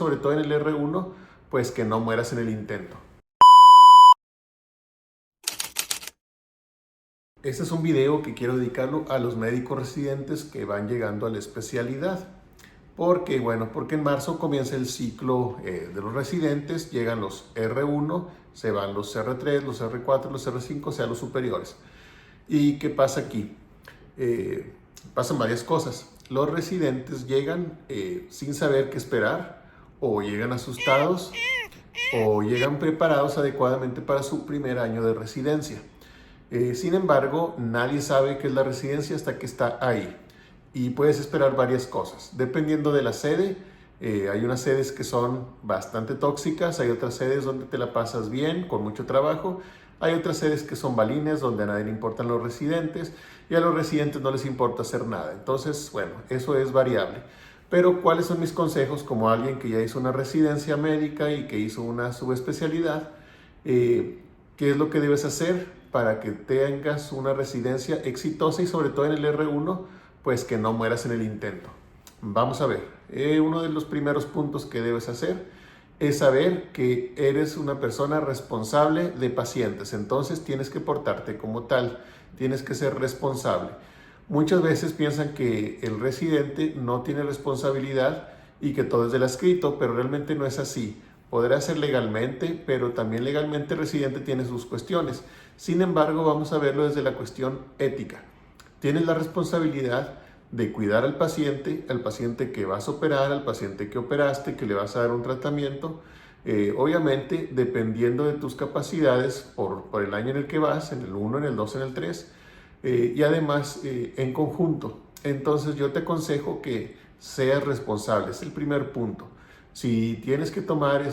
sobre todo en el R1, pues que no mueras en el intento. Este es un video que quiero dedicarlo a los médicos residentes que van llegando a la especialidad. Porque en marzo comienza el ciclo de los residentes, llegan los R1, se van los R3, los R4, los R5, o sea, los superiores. ¿Y qué pasa aquí? Pasan varias cosas. Los residentes llegan sin saber qué esperar, o llegan asustados, o llegan preparados adecuadamente para su primer año de residencia. Sin embargo, nadie sabe qué es la residencia hasta que está ahí. Y puedes esperar varias cosas. Dependiendo de la sede, hay unas sedes que son bastante tóxicas, hay otras sedes donde te la pasas bien, con mucho trabajo, hay otras sedes que son balines, donde a nadie le importan los residentes, y a los residentes no les importa hacer nada. Entonces, bueno, eso es variable. Pero, ¿cuáles son mis consejos como alguien que ya hizo una residencia médica y que hizo una subespecialidad? ¿Qué es lo que debes hacer para que tengas una residencia exitosa y sobre todo en el R1, pues que no mueras en el intento? Vamos a ver, uno de los primeros puntos que debes hacer es saber que eres una persona responsable de pacientes, entonces tienes que portarte como tal, tienes que ser responsable. Muchas veces piensan que el residente no tiene responsabilidad y que todo es del adscrito, pero realmente no es así. Podrá ser legalmente, pero también legalmente el residente tiene sus cuestiones. Sin embargo, vamos a verlo desde la cuestión ética. Tienes la responsabilidad de cuidar al paciente que vas a operar, al paciente que operaste, que le vas a dar un tratamiento. Obviamente, dependiendo de tus capacidades por el año en el que vas, en el 1, en el 2, en el 3, y además en conjunto. Entonces yo te aconsejo que seas responsable, es el primer punto. Si tienes que tomar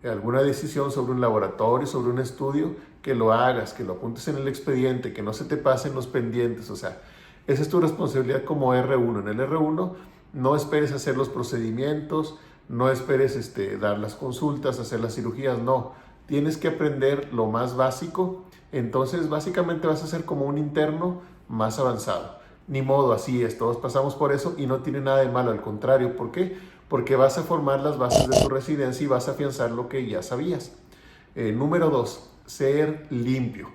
alguna decisión sobre un laboratorio, sobre un estudio, que lo hagas, que lo apuntes en el expediente, que no se te pasen los pendientes. O sea, esa es tu responsabilidad como R1. En el R1 no esperes hacer los procedimientos, no esperes dar las consultas, hacer las cirugías, no. Tienes que aprender lo más básico, entonces básicamente vas a ser como un interno más avanzado. Ni modo, así es, todos pasamos por eso y no tiene nada de malo, al contrario. ¿Por qué? Porque vas a formar las bases de tu residencia y vas a afianzar lo que ya sabías. Número 2, ser limpio.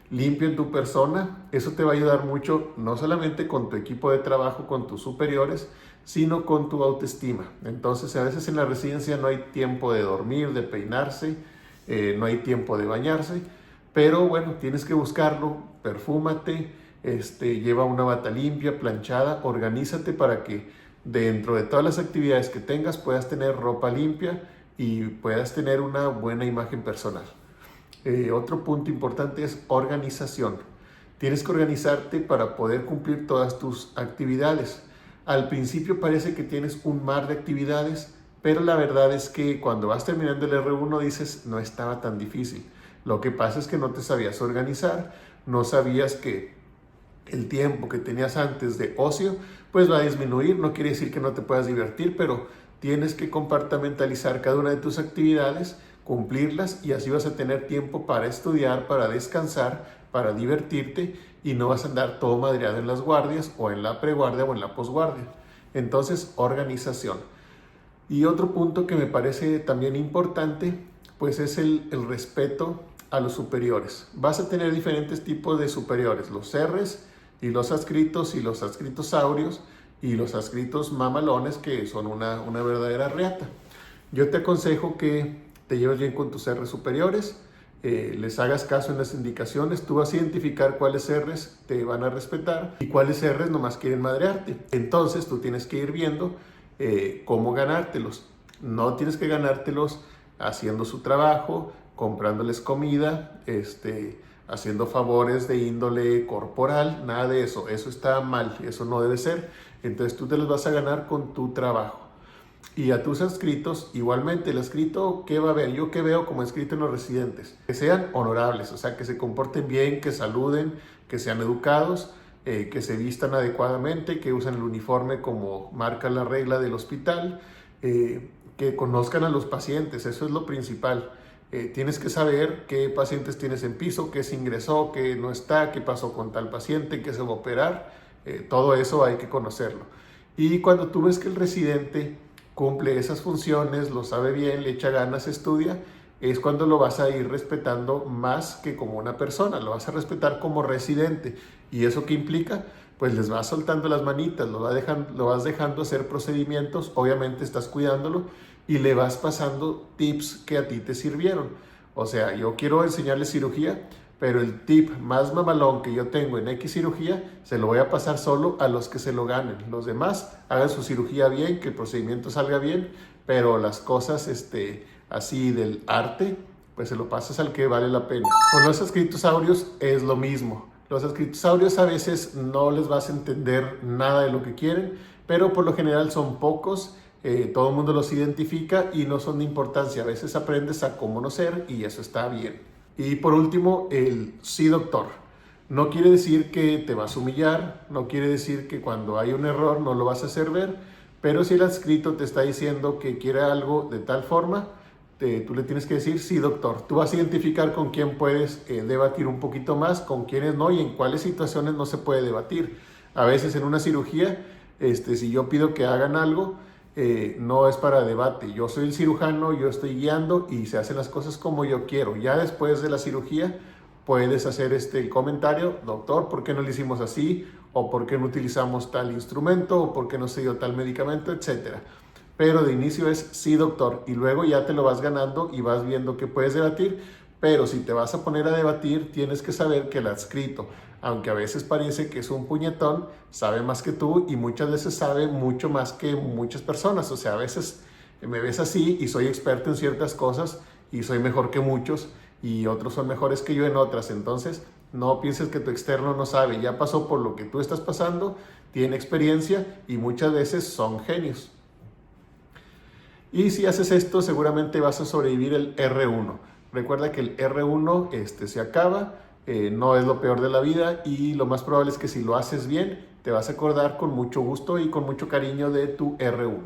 Limpio en tu persona, eso te va a ayudar mucho, no solamente con tu equipo de trabajo, con tus superiores, sino con tu autoestima. Entonces, a veces en la residencia no hay tiempo de dormir, de peinarse, no hay tiempo de bañarse, pero bueno, tienes que buscarlo, perfúmate, lleva una bata limpia, planchada, organízate para que dentro de todas las actividades que tengas puedas tener ropa limpia y puedas tener una buena imagen personal. Otro punto importante es organización. Tienes que organizarte para poder cumplir todas tus actividades. Al principio parece que tienes un mar de actividades, pero la verdad es que cuando vas terminando el R1 dices, no estaba tan difícil. Lo que pasa es que no te sabías organizar, no sabías que el tiempo que tenías antes de ocio, pues va a disminuir. No quiere decir que no te puedas divertir, pero tienes que compartimentalizar cada una de tus actividades, cumplirlas, y así vas a tener tiempo para estudiar, para descansar, para divertirte, y no vas a andar todo madreado en las guardias o en la preguardia o en la posguardia. Entonces, organización. Y otro punto que me parece también importante, pues es el respeto a los superiores. Vas a tener diferentes tipos de superiores, los R's y los adscritos áureos y los adscritos mamalones, que son una verdadera reata. Yo te aconsejo que te lleves bien con tus R's superiores, les hagas caso en las indicaciones. Tú vas a identificar cuáles R's te van a respetar y cuáles R's nomás quieren madrearte. Entonces tú tienes que ir viendo cómo ganártelos. No tienes que ganártelos haciendo su trabajo, comprándoles comida, haciendo favores de índole corporal, nada de eso. Eso está mal, eso no debe ser. Entonces tú te los vas a ganar con tu trabajo. Y a tus adscritos, igualmente, el adscrito, ¿qué va a haber? Yo que veo como adscrito en los residentes, que sean honorables, o sea, que se comporten bien, que saluden, que sean educados, que se vistan adecuadamente, que usen el uniforme como marca la regla del hospital, que conozcan a los pacientes, eso es lo principal. Tienes que saber qué pacientes tienes en piso, qué se ingresó, qué no está, qué pasó con tal paciente, qué se va a operar, todo eso hay que conocerlo. Y cuando tú ves que el residente cumple esas funciones, lo sabe bien, le echa ganas, estudia, es cuando lo vas a ir respetando más que como una persona, lo vas a respetar como residente. ¿Y eso qué implica? Pues les vas soltando las manitas, lo vas dejando hacer procedimientos, obviamente estás cuidándolo y le vas pasando tips que a ti te sirvieron. O sea, yo quiero enseñarles cirugía, pero el tip más mamalón que yo tengo en X cirugía se lo voy a pasar solo a los que se lo ganen. Los demás hagan su cirugía bien, que el procedimiento salga bien, pero las cosas así del arte, pues se lo pasas al que vale la pena. Con los escritosaurios es lo mismo. Los escritosaurios a veces no les vas a entender nada de lo que quieren, pero por lo general son pocos, todo el mundo los identifica y no son de importancia. A veces aprendes a cómo no ser y eso está bien. Y por último, el sí doctor. No quiere decir que te vas a humillar, no quiere decir que cuando hay un error no lo vas a hacer ver, pero si el adscrito te está diciendo que quiere algo de tal forma, tú le tienes que decir sí doctor. Tú vas a identificar con quién puedes debatir un poquito más, con quiénes no y en cuáles situaciones no se puede debatir. A veces en una cirugía, si yo pido que hagan algo, no es para debate. Yo soy el cirujano, yo estoy guiando y se hacen las cosas como yo quiero. Ya después de la cirugía puedes hacer el comentario, doctor, ¿por qué no lo hicimos así? O ¿por qué no utilizamos tal instrumento? O ¿por qué no se dio tal medicamento? Etcétera. Pero de inicio es sí doctor y luego ya te lo vas ganando y vas viendo que puedes debatir, pero si te vas a poner a debatir tienes que saber que el adscrito, aunque a veces parece que es un puñetón, sabe más que tú y muchas veces sabe mucho más que muchas personas. O sea, a veces me ves así y soy experto en ciertas cosas y soy mejor que muchos y otros son mejores que yo en otras. Entonces no pienses que tu externo no sabe, ya pasó por lo que tú estás pasando, tiene experiencia y muchas veces son genios. Y si haces esto, seguramente vas a sobrevivir el R1. Recuerda que el R1 se acaba, no es lo peor de la vida y lo más probable es que si lo haces bien, te vas a acordar con mucho gusto y con mucho cariño de tu R1.